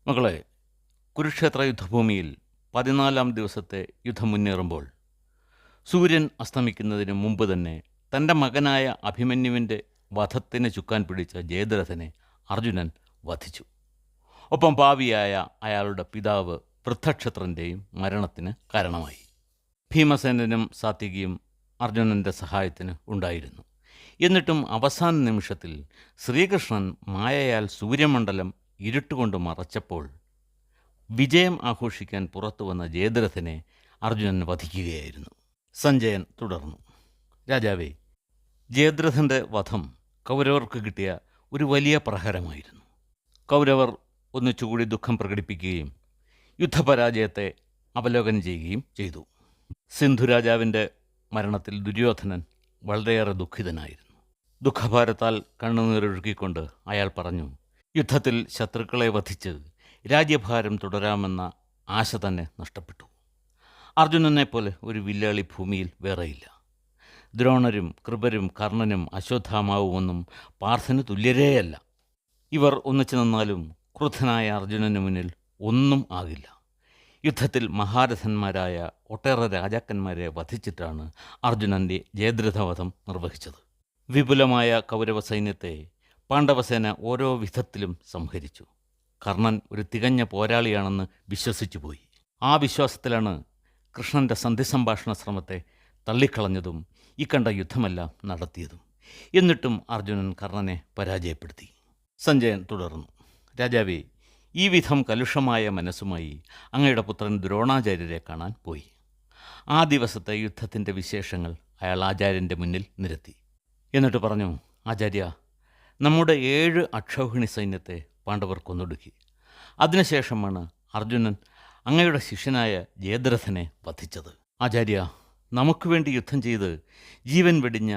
മകളെ, കുരുക്ഷേത്ര യുദ്ധഭൂമിയിൽ 14-ാം ദിവസത്തെ യുദ്ധം മുന്നേറുമ്പോൾ സൂര്യൻ അസ്തമിക്കുന്നതിന് മുമ്പ് തന്നെ തൻ്റെ മകനായ അഭിമന്യുവിൻ്റെ വധത്തിന് ചുക്കാൻ പിടിച്ച ജയദ്രഥനെ അർജുനൻ വധിച്ചു. ഒപ്പം പാപിയായ അയാളുടെ പിതാവ് പൃഥക്ഷത്രൻ്റെയും മരണത്തിന് കാരണമായി. ഭീമസേനനും സാത്വികിയും അർജുനൻ്റെ സഹായത്തിന് ഉണ്ടായിരുന്നു. എന്നിട്ടും അവസാന നിമിഷത്തിൽ ശ്രീകൃഷ്ണൻ മായയാൽ സൂര്യമണ്ഡലം ഇരുട്ടുകൊണ്ട് മറച്ചപ്പോൾ വിജയം ആഘോഷിക്കാൻ പുറത്തു വന്ന ജയദ്രഥനെ അർജുനൻ വധിക്കുകയായിരുന്നു. സഞ്ജയൻ തുടർന്നു: രാജാവേ, ജയദ്രഥൻ്റെ വധം കൗരവർക്ക് കിട്ടിയ ഒരു വലിയ പ്രഹരമായിരുന്നു. കൗരവർ ഒന്നിച്ചുകൂടി ദുഃഖം പ്രകടിപ്പിക്കുകയും യുദ്ധപരാജയത്തെ അവലോകനം ചെയ്യുകയും ചെയ്തു. സിന്ധുരാജാവിൻ്റെ മരണത്തിൽ ദുര്യോധനൻ വളരെയേറെ ദുഃഖിതനായിരുന്നു. ദുഃഖഭാരത്താൽ കണ്ണുനീരൊഴുക്കിക്കൊണ്ട് അയാൾ പറഞ്ഞു: യുദ്ധത്തിൽ ശത്രുക്കളെ വധിച്ച് രാജ്യഭാരം തുടരാമെന്ന ആശ തന്നെ നഷ്ടപ്പെട്ടു. അർജുനനെപ്പോലെ ഒരു വില്ലാളി ഭൂമിയിൽ വേറെയില്ല. ദ്രോണരും കൃപരും കർണനും അശ്വത്ഥാമാവുമൊന്നും പാർത്ഥന് തുല്യരേയല്ല. ഇവർ ഒന്നിച്ചു നിന്നാലും ക്രുദ്ധനായ അർജുനന് മുന്നിൽ ഒന്നും ആകില്ല. യുദ്ധത്തിൽ മഹാരഥന്മാരായ ഒട്ടേറെ രാജാക്കന്മാരെ വധിച്ചിട്ടാണ് അർജുനൻ്റെ ജയദ്രഥവധം നിർവഹിച്ചത്. വിപുലമായ കൗരവ സൈന്യത്തെ പാണ്ഡവസേന ഓരോ വിധത്തിലും സംഹരിച്ചു. കർണൻ ഒരു തികഞ്ഞ പോരാളിയാണെന്ന് വിശ്വസിച്ചു പോയി. ആ വിശ്വാസത്തിലാണ് കൃഷ്ണൻ്റെ സന്ധിസംഭാഷണ ശ്രമത്തെ തള്ളിക്കളഞ്ഞതും ഇക്കണ്ട യുദ്ധമെല്ലാം നടത്തിയതും. എന്നിട്ടും അർജുനൻ കർണനെ പരാജയപ്പെടുത്തി. സഞ്ജയൻ തുടർന്നു: രാജാവേ, ഈ വിധം കലുഷമായ മനസ്സുമായി അങ്ങയുടെ പുത്രൻ ദ്രോണാചാര്യരെ കാണാൻ പോയി. ആ ദിവസത്തെ യുദ്ധത്തിൻ്റെ വിശേഷങ്ങൾ അയാൾ ആചാര്യൻ്റെ മുന്നിൽ നിരത്തി. എന്നിട്ട് പറഞ്ഞു: ആചാര്യ, നമ്മുടെ 7 അക്ഷൗഹിണി സൈന്യത്തെ പാണ്ഡവർ കൊന്നൊടുക്കി. അതിനുശേഷമാണ് അർജുനൻ അങ്ങയുടെ ശിഷ്യനായ ജയദ്രഥനെ വധിച്ചത്. ആചാര്യ, നമുക്ക് വേണ്ടി യുദ്ധം ചെയ്ത് ജീവൻ വെടിഞ്ഞ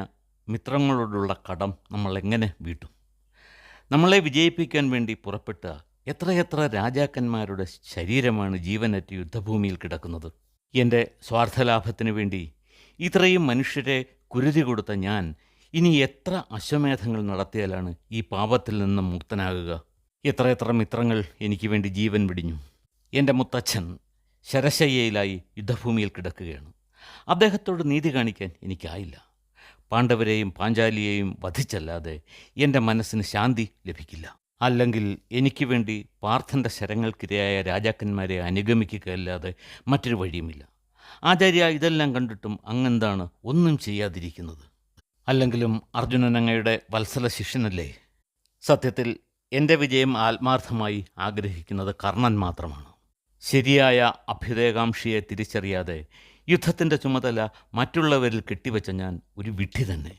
മിത്രങ്ങളോടുള്ള കടം നമ്മൾ എങ്ങനെ വീട്ടും? നമ്മളെ വിജയിപ്പിക്കാൻ വേണ്ടി പുറപ്പെട്ട എത്രയെത്ര രാജാക്കന്മാരുടെ ശരീരമാണ് ജീവനറ്റ് യുദ്ധഭൂമിയിൽ കിടക്കുന്നത്. എൻ്റെ സ്വാർത്ഥലാഭത്തിന് വേണ്ടി ഇത്രയും മനുഷ്യരെ കുരുതി കൊടുത്ത ഞാൻ ഇനി എത്ര അശ്വമേധങ്ങൾ നടത്തിയാലാണ് ഈ പാപത്തിൽ നിന്നും മുക്തനാകുക? എത്രയെത്ര മിത്രങ്ങൾ എനിക്ക് വേണ്ടി ജീവൻ വെടിഞ്ഞു. എൻ്റെ മുത്തച്ഛൻ ശരശയ്യയിലായി യുദ്ധഭൂമിയിൽ കിടക്കുകയാണ്. അദ്ദേഹത്തോട് നീതി കാണിക്കാൻ എനിക്കായില്ല. പാണ്ഡവരെയും പാഞ്ചാലിയെയും വധിച്ചല്ലാതെ എൻ്റെ മനസ്സിന് ശാന്തി ലഭിക്കില്ല. അല്ലെങ്കിൽ എനിക്ക് വേണ്ടി പാർത്ഥൻ്റെ ശരങ്ങൾക്കിരയായ രാജാക്കന്മാരെ അനുഗമിക്കുകയല്ലാതെ മറ്റൊരു വഴിയുമില്ല. ആചാര്യ, ഇതെല്ലാം കണ്ടിട്ടും അങ്ങെന്താണ് ഒന്നും ചെയ്യാതിരിക്കുന്നത്? അല്ലെങ്കിലും അർജുനൻ അങ്ങയുടെ വത്സല ശിഷ്യനല്ലേ? സത്യത്തിൽ എൻ്റെ വിജയം ആത്മാർത്ഥമായി ആഗ്രഹിക്കുന്നത് കർണൻ മാത്രമാണ്. ശരിയായ അഭ്യുദയകാംക്ഷിയെ തിരിച്ചറിയാതെ യുദ്ധത്തിൻ്റെ ചുമതല മറ്റുള്ളവരിൽ കെട്ടിവെച്ച ഞാൻ ഒരു വിഡ്ഢി തന്നെ.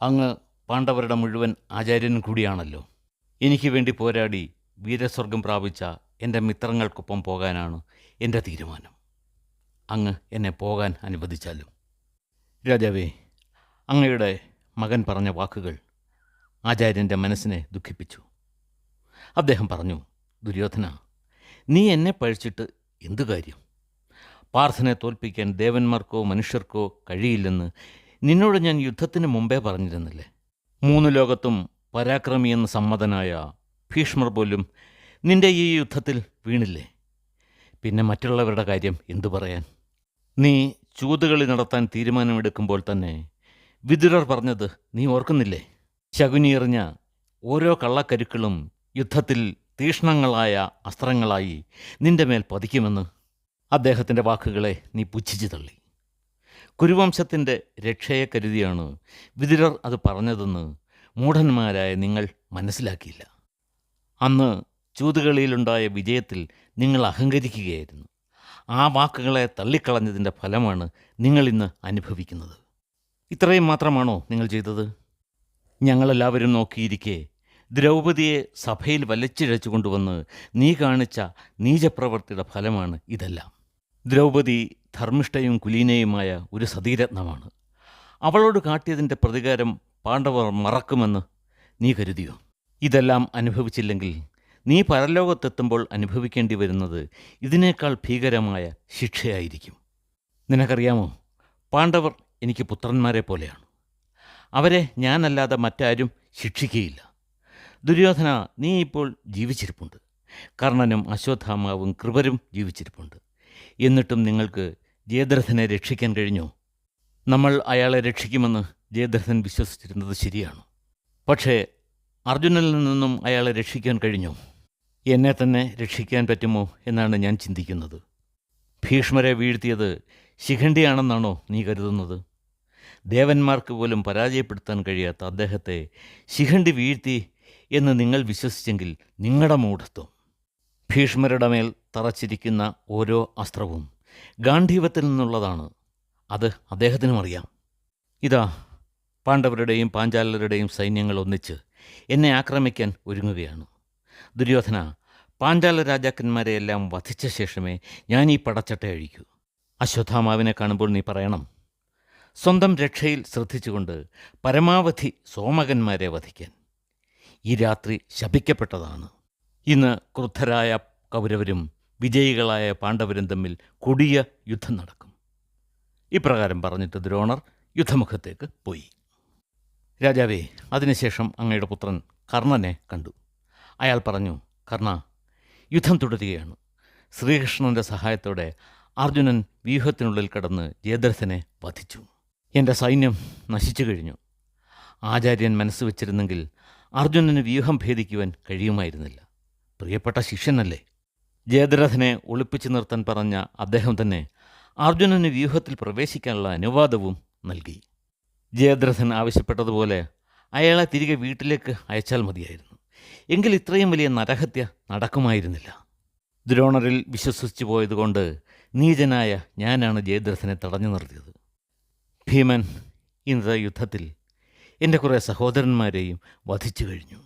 അങ്ങ് പാണ്ഡവരുടെ മുഴുവൻ ആചാര്യനും കൂടിയാണല്ലോ. എനിക്ക് വേണ്ടി പോരാടി വീരസ്വർഗം പ്രാപിച്ച എൻ്റെ മിത്രങ്ങൾക്കൊപ്പം പോകാനാണ് എൻ്റെ തീരുമാനം. അങ്ങ് എന്നെ പോകാൻ അനുവദിച്ചാലും. രാജാവേ, അങ്ങയുടെ മകൻ പറഞ്ഞ വാക്കുകൾ ആചാര്യൻ്റെ മനസ്സിനെ ദുഃഖിപ്പിച്ചു. അദ്ദേഹം പറഞ്ഞു: ദുര്യോധന, നീ എന്നെ പഴിച്ചിട്ട് എന്തു കാര്യം? പാർത്ഥനെ തോൽപ്പിക്കാൻ ദേവന്മാർക്കോ മനുഷ്യർക്കോ കഴിയില്ലെന്ന് നിന്നോട് ഞാൻ യുദ്ധത്തിന് മുമ്പേ പറഞ്ഞിരുന്നില്ലേ? 3 ലോകത്തും പരാക്രമിയെന്ന് സമ്മതനായ ഭീഷ്മർ പോലും നിന്റെ ഈ യുദ്ധത്തിൽ വീണില്ലേ? പിന്നെ മറ്റുള്ളവരുടെ കാര്യം എന്തു പറയാൻ? നീ ചൂതുകളി നടത്താൻ തീരുമാനമെടുക്കുമ്പോൾ തന്നെ വിതുരർ പറഞ്ഞത് നീ ഓർക്കുന്നില്ലേ? ശകുനി എറിഞ്ഞ ഓരോ കള്ളക്കരുക്കളും യുദ്ധത്തിൽ തീക്ഷ്ണങ്ങളായ അസ്ത്രങ്ങളായി നിന്റെ മേൽ പതിക്കുമെന്ന്. അദ്ദേഹത്തിൻ്റെ വാക്കുകളെ നീ പുച്ഛിച്ചു തള്ളി. കുരുവംശത്തിൻ്റെ രക്ഷയെ കരുതിയാണ് വിതുരർ അത് പറഞ്ഞതെന്ന് മൂഢന്മാരായ നിങ്ങൾ മനസ്സിലാക്കിയില്ല. അന്ന് ചൂതുകളിയിലുണ്ടായ വിജയത്തിൽ നിങ്ങൾ അഹങ്കരിക്കുകയായിരുന്നു. ആ വാക്കുകളെ തള്ളിക്കളഞ്ഞതിൻ്റെ ഫലമാണ് നിങ്ങളിന്ന് അനുഭവിക്കുന്നത്. ഇത്രയും മാത്രമാണോ നിങ്ങൾ ചെയ്തത്? ഞങ്ങളെല്ലാവരും നോക്കിയിരിക്കെ ദ്രൗപദിയെ സഭയിൽ വലിച്ചിഴച്ചു കൊണ്ടുവന്ന് നീ കാണിച്ച നീചപ്രവൃത്തിയുടെ ഫലമാണ് ഇതെല്ലാം. ദ്രൗപദി ധർമ്മിഷ്ഠയും കുലീനയുമായ ഒരു സതീരത്നമാണ്. അവളോട് കാട്ടിയതിൻ്റെ പ്രതികാരം പാണ്ഡവർ മറക്കുമെന്ന് നീ കരുതിയോ? ഇതെല്ലാം അനുഭവിച്ചില്ലെങ്കിൽ നീ പരലോകത്തെത്തുമ്പോൾ അനുഭവിക്കേണ്ടി വരുന്നത് ഇതിനേക്കാൾ ഭീകരമായ ശിക്ഷയായിരിക്കും. നിനക്കറിയാമോ, പാണ്ഡവർ എനിക്ക് പുത്രന്മാരെ പോലെയാണ്. അവരെ ഞാനല്ലാതെ മറ്റാരും ശിക്ഷിക്കുകയില്ല. ദുര്യോധന, നീ ഇപ്പോൾ ജീവിച്ചിരിപ്പുണ്ട്. കർണനും അശ്വത്ഥാമാവും കൃപരും ജീവിച്ചിരിപ്പുണ്ട്. എന്നിട്ടും നിങ്ങൾക്ക് ജയദ്രഥനെ രക്ഷിക്കാൻ കഴിഞ്ഞോ? നമ്മൾ അയാളെ രക്ഷിക്കുമെന്ന് ജയദ്രഥൻ വിശ്വസിച്ചിരുന്നത് ശരിയാണ്. പക്ഷേ അർജുനനിൽ നിന്നും അയാളെ രക്ഷിക്കാൻ കഴിഞ്ഞോ? എന്നെ തന്നെ രക്ഷിക്കാൻ പറ്റുമോ എന്നാണ് ഞാൻ ചിന്തിക്കുന്നത്. ഭീഷ്മരെ വീഴ്ത്തിയത് ശിഖണ്ഡിയാണെന്നാണോ നീ കരുതുന്നത്? ദേവന്മാർക്ക് പോലും പരാജയപ്പെടുത്താൻ കഴിയാത്ത അദ്ദേഹത്തെ ശിഖണ്ഡി വീഴ്ത്തി എന്ന് നിങ്ങൾ വിശ്വസിച്ചെങ്കിൽ നിങ്ങളുടെ മൂഢത്വം. ഭീഷ്മരുടെ മേൽ തറച്ചിരിക്കുന്ന ഓരോ അസ്ത്രവും ഗാന്ധീവത്തിൽ നിന്നുള്ളതാണ്. അത് അദ്ദേഹത്തിനും അറിയാം. ഇതാ പാണ്ഡവരുടെയും പാഞ്ചാലരുടെയും സൈന്യങ്ങൾ ഒന്നിച്ച് എന്നെ ആക്രമിക്കാൻ ഒരുങ്ങുകയാണ്. ദുര്യോധന, പാഞ്ചാല രാജാക്കന്മാരെയെല്ലാം വധിച്ച ശേഷമേ ഞാൻ ഈ പടച്ചട്ട അഴിക്കൂ. അശ്വത്ഥാമാവിനെ കാണുമ്പോൾ നീ പറയണം, സ്വന്തം രക്ഷയിൽ ശ്രദ്ധിച്ചുകൊണ്ട് പരമാവധി സോമകന്മാരെ വധിക്കാൻ. ഈ രാത്രി ശപിക്കപ്പെട്ടതാണ്. ഇന്ന് ക്രുദ്ധരായ കൗരവരും വിജയികളായ പാണ്ഡവരും തമ്മിൽ കൊടിയ യുദ്ധം നടക്കും. ഇപ്രകാരം പറഞ്ഞിട്ട് ദ്രോണർ യുദ്ധമുഖത്തേക്ക് പോയി. രാജാവേ, അതിനുശേഷം അങ്ങയുടെ പുത്രൻ കർണനെ കണ്ടു. അയാൾ പറഞ്ഞു, കർണ, യുദ്ധം തുടരുകയാണ്. ശ്രീകൃഷ്ണൻ്റെ സഹായത്തോടെ അർജുനൻ വ്യൂഹത്തിനുള്ളിൽ കടന്ന് ജയദ്രഥനെ വധിച്ചു. എൻ്റെ സൈന്യം നശിച്ചു കഴിഞ്ഞു. ആചാര്യൻ മനസ്സ് വച്ചിരുന്നെങ്കിൽ അർജുനന് വ്യൂഹം ഭേദിക്കുവാൻ കഴിയുമായിരുന്നില്ല. പ്രിയപ്പെട്ട ശിഷ്യനല്ലേ? ജയദ്രഥനെ ഒളിപ്പിച്ചു നിർത്താൻ പറഞ്ഞ അദ്ദേഹം തന്നെ അർജുനന് വ്യൂഹത്തിൽ പ്രവേശിക്കാനുള്ള അനുവാദവും നൽകി. ജയദ്രഥൻ ആവശ്യപ്പെട്ടതുപോലെ അയാളെ തിരികെ വീട്ടിലേക്ക് അയച്ചാൽ മതിയായിരുന്നു. എങ്കിൽ ഇത്രയും വലിയ നരഹത്യ നടക്കുമായിരുന്നില്ല. ദ്രോണരിൽ വിശ്വസിച്ചു പോയതുകൊണ്ട് നീചനായ ഞാനാണ് ജയദ്രഥനെ തടഞ്ഞു നിർത്തിയത്. ഭീമൻ ഇന്നത്തെ യുദ്ധത്തിൽ എൻ്റെ കുറേ സഹോദരന്മാരെയും വധിച്ചു കഴിഞ്ഞു.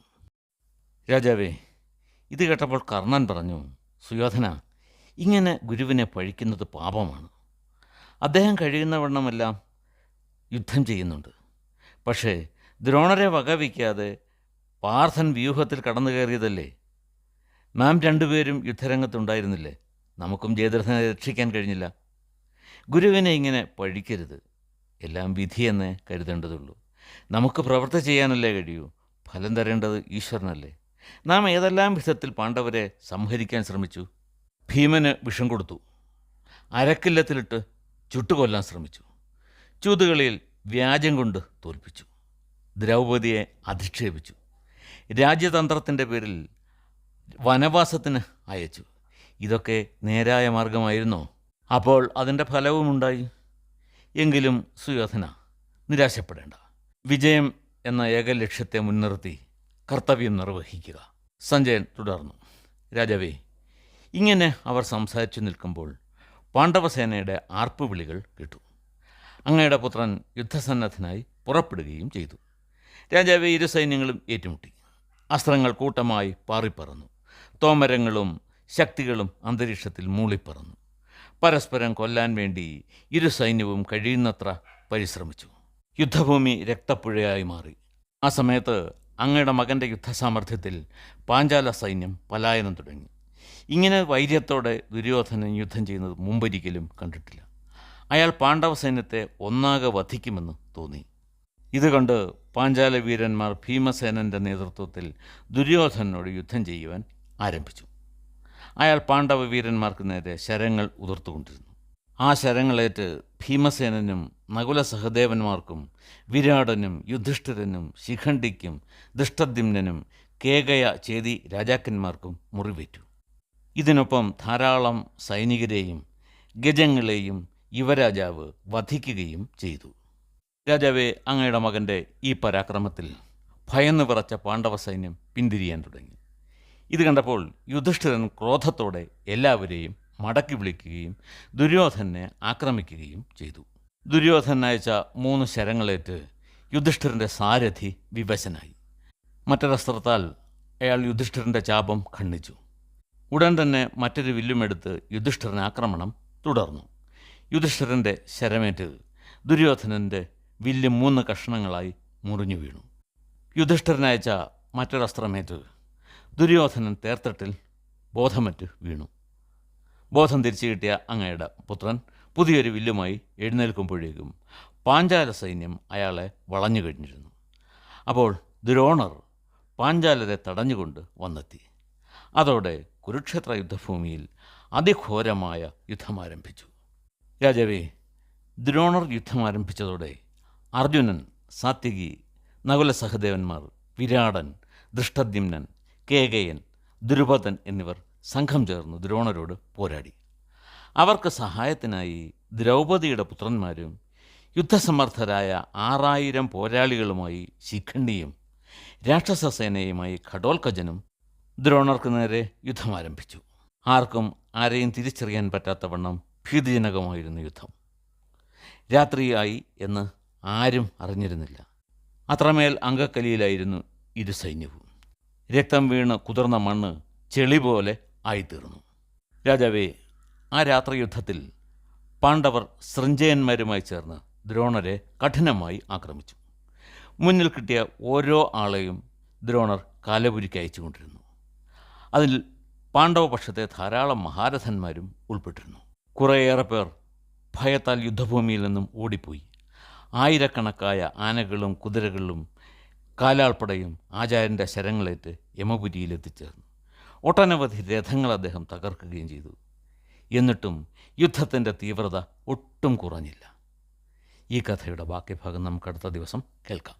രാജാവേ, ഇത് കേട്ടപ്പോൾ കർണൻ പറഞ്ഞു, സുയോധന, ഇങ്ങനെ ഗുരുവിനെ പഴിക്കുന്നത് പാപമാണ്. അദ്ദേഹം കഴിയുന്നവണ്ണമെല്ലാം യുദ്ധം ചെയ്യുന്നുണ്ട്. പക്ഷേ ദ്രോണരെ വകവയ്ക്കാതെ പാർത്ഥൻ വ്യൂഹത്തിൽ കടന്നു കയറിയതല്ലേ? നാം രണ്ടുപേരും യുദ്ധരംഗത്തുണ്ടായിരുന്നില്ലേ? നമുക്കും ജയദ്രഥനെ രക്ഷിക്കാൻ കഴിഞ്ഞില്ല. ഗുരുവിനെ ഇങ്ങനെ പഴിക്കരുത്. എല്ലാം വിധിയെന്നേ കരുതേണ്ടതുള്ളൂ. നമുക്ക് പ്രവൃത്തി ചെയ്യാനല്ലേ കഴിയൂ. ഫലം തരേണ്ടത് ഈശ്വരനല്ലേ? നാം ഏതെല്ലാം വിധത്തിൽ പാണ്ഡവരെ സംഹരിക്കാൻ ശ്രമിച്ചു. ഭീമന് വിഷം കൊടുത്തു, അരക്കില്ലത്തിലിട്ട് ചുട്ടുകൊല്ലാൻ ശ്രമിച്ചു, ചൂതുകളിയിൽ വ്യാജം കൊണ്ട് തോൽപ്പിച്ചു, ദ്രൗപദിയെ അധിക്ഷേപിച്ചു, രാജ്യതന്ത്രത്തിൻ്റെ പേരിൽ വനവാസത്തിന് അയച്ചു. ഇതൊക്കെ നേരായ മാർഗമായിരുന്നോ? അപ്പോൾ അതിൻ്റെ ഫലവുമുണ്ടായി. എങ്കിലും സുയോധന, നിരാശപ്പെടേണ്ട. വിജയം എന്ന ഏക ലക്ഷ്യത്തെ മുൻനിർത്തി കർത്തവ്യം നിർവഹിക്കുക. സഞ്ജയൻ തുടർന്നു, രാജാവേ, ഇങ്ങനെ അവർ സംസാരിച്ചു നിൽക്കുമ്പോൾ പാണ്ഡവസേനയുടെ ആർപ്പുവിളികൾ കേട്ടു. അങ്ങയുടെ പുത്രൻ യുദ്ധസന്നദ്ധനായി പുറപ്പെടുകയും ചെയ്തു. രാജാവേ, ഇരു സൈന്യങ്ങളും ഏറ്റുമുട്ടി. അസ്ത്രങ്ങൾ കൂട്ടമായി പാറിപ്പറന്നു. തോമരങ്ങളും ശക്തികളും അന്തരീക്ഷത്തിൽ മൂളിപ്പറന്നു. പരസ്പരം കൊല്ലാൻ വേണ്ടി ഇരു സൈന്യവും കഴിയുന്നത്ര പരിശ്രമിച്ചു. യുദ്ധഭൂമി രക്തപ്പുഴയായി മാറി. ആ സമയത്ത് അങ്ങയുടെ മകൻ്റെ യുദ്ധസാമർഥ്യത്തിൽ പാഞ്ചാല സൈന്യം പലായനം തുടങ്ങി. ഇങ്ങനെ വൈര്യത്തോടെ ദുര്യോധനൻ യുദ്ധം ചെയ്യുന്നത് മുമ്പൊരിക്കലും കണ്ടിട്ടില്ല. അയാൾ പാണ്ഡവ സൈന്യത്തെ ഒന്നാകെ വധിക്കുമെന്ന് തോന്നി. ഇതുകൊണ്ട് പാഞ്ചാല വീരന്മാർ ഭീമസേനൻ്റെ നേതൃത്വത്തിൽ ദുര്യോധനനോട് യുദ്ധം ചെയ്യുവാൻ ആരംഭിച്ചു. അയാൾ പാണ്ഡവ വീരന്മാർക്ക് നേരെ ശരങ്ങൾ ഉതിർത്തുകൊണ്ടിരുന്നു. ആ ശരങ്ങളേറ്റ് ഭീമസേനനും നകുല സഹദേവന്മാർക്കും വിരാടനും യുധിഷ്ഠിരനും ശിഖണ്ഡിക്കും ദൃഷ്ടദ്യുമ്നനും കേകയ ചേതി രാജാക്കന്മാർക്കും മുറിവേറ്റു. ഇതിനൊപ്പം ധാരാളം സൈനികരെയും ഗജങ്ങളെയും യുവരാജാവ് വധിക്കുകയും ചെയ്തു. രാജാവേ, അങ്ങയുടെ മകൻ്റെ ഈ പരാക്രമത്തിൽ ഭയന്നു വിറച്ച പാണ്ഡവ സൈന്യം പിന്തിരിയാൻ തുടങ്ങി. ഇത് കണ്ടപ്പോൾ യുധിഷ്ഠിരൻ ക്രോധത്തോടെ എല്ലാവരെയും മടക്കി വിളിക്കുകയും ദുര്യോധനെ ആക്രമിക്കുകയും ചെയ്തു. ദുര്യോധനൻ അയച്ച 3 ശരങ്ങളേറ്റ് യുധിഷ്ഠിരൻ്റെ സാരഥി വിവശനായി. മറ്റൊരസ്ത്രത്താൽ അയാൾ യുധിഷ്ഠിരൻ്റെ ചാപം ഖണ്ഡിച്ചു. ഉടൻ തന്നെ മറ്റൊരു വില്ലുമെടുത്ത് യുധിഷ്ഠിരൻ ആക്രമണം തുടർന്നു. യുധിഷ്ഠിരൻ്റെ ശരമേറ്റ് ദുര്യോധനൻ്റെ വില്ല് 3 കഷ്ണങ്ങളായി മുറിഞ്ഞു വീണു. യുധിഷ്ഠിരനയച്ച മറ്റൊരസ്ത്രമേറ്റ് ദുര്യോധനൻ തേർത്തട്ടിൽ ബോധമറ്റ് വീണു. ബോധം തിരിച്ചു കിട്ടിയ അങ്ങയുടെ പുത്രൻ പുതിയൊരു വില്ലുമായി എഴുന്നേൽക്കുമ്പോഴേക്കും പാഞ്ചാല സൈന്യം അയാളെ വളഞ്ഞു കഴിഞ്ഞിരുന്നു. അപ്പോൾ ദ്രോണർ പാഞ്ചാലരെ തടഞ്ഞുകൊണ്ട് വന്നെത്തി. അതോടെ കുരുക്ഷേത്ര യുദ്ധഭൂമിയിൽ അതിഘോരമായ യുദ്ധം ആരംഭിച്ചു. രാജാവേ, ദ്രോണർ യുദ്ധം ആരംഭിച്ചതോടെ അർജുനൻ, സാത്യകി, നകുല സഹദേവന്മാർ, വിരാടൻ, ദൃഷ്ടദ്യുമ്നൻ, കേകയൻ, ദ്രുപദൻ എന്നിവർ സംഘം ചേർന്ന് ദ്രോണരോട് പോരാടി. അവർക്ക് സഹായത്തിനായി ദ്രൗപദിയുടെ പുത്രന്മാരും യുദ്ധസമർത്ഥരായ 6000 പോരാളികളുമായി ശിഖണ്ഡിയും രാക്ഷസസേനയുമായി ഘടോൽക്കജനും ദ്രോണർക്ക് നേരെ യുദ്ധം ആരംഭിച്ചു. ആർക്കും ആരെയും തിരിച്ചറിയാൻ പറ്റാത്തവണ്ണം ഭീതിജനകമായിരുന്നു യുദ്ധം. രാത്രിയായി എന്ന് ആരും അറിഞ്ഞിരുന്നില്ല. അത്രമേൽ അങ്കക്കലിയിലായിരുന്നു ഇരു സൈന്യവും. രക്തം വീണ് കുതിർന്ന മണ്ണ് ചെളി പോലെ ആയിത്തീർന്നു. രാജാവേ, ആ രാത്രി യുദ്ധത്തിൽ പാണ്ഡവർ സൃഞ്ജയന്മാരുമായി ചേർന്ന് ദ്രോണരെ കഠിനമായി ആക്രമിച്ചു. മുന്നിൽ കിട്ടിയ ഓരോ ആളെയും ദ്രോണർ കാലപുരിക്ക് അയച്ചുകൊണ്ടിരുന്നു. അതിൽ പാണ്ഡവപക്ഷത്തെ ധാരാളം മഹാരഥന്മാരും ഉൾപ്പെട്ടിരുന്നു. കുറേയേറെ പേർ ഭയത്താൽ യുദ്ധഭൂമിയിൽ നിന്നും ഓടിപ്പോയി. ആയിരക്കണക്കായ ആനകളും കുതിരകളും കാലാൾപ്പടയും ആചാര്യൻ്റെ ശരങ്ങളേറ്റ് യമപുരിയിലെത്തിച്ചേർന്നു. ഒട്ടനവധി രഥങ്ങൾ അദ്ദേഹം തകർക്കുകയും ചെയ്തു. എന്നിട്ടും യുദ്ധത്തിൻ്റെ തീവ്രത ഒട്ടും കുറഞ്ഞില്ല. ഈ കഥയുടെ ബാക്കി ഭാഗം നമുക്ക് അടുത്ത ദിവസം കേൾക്കാം.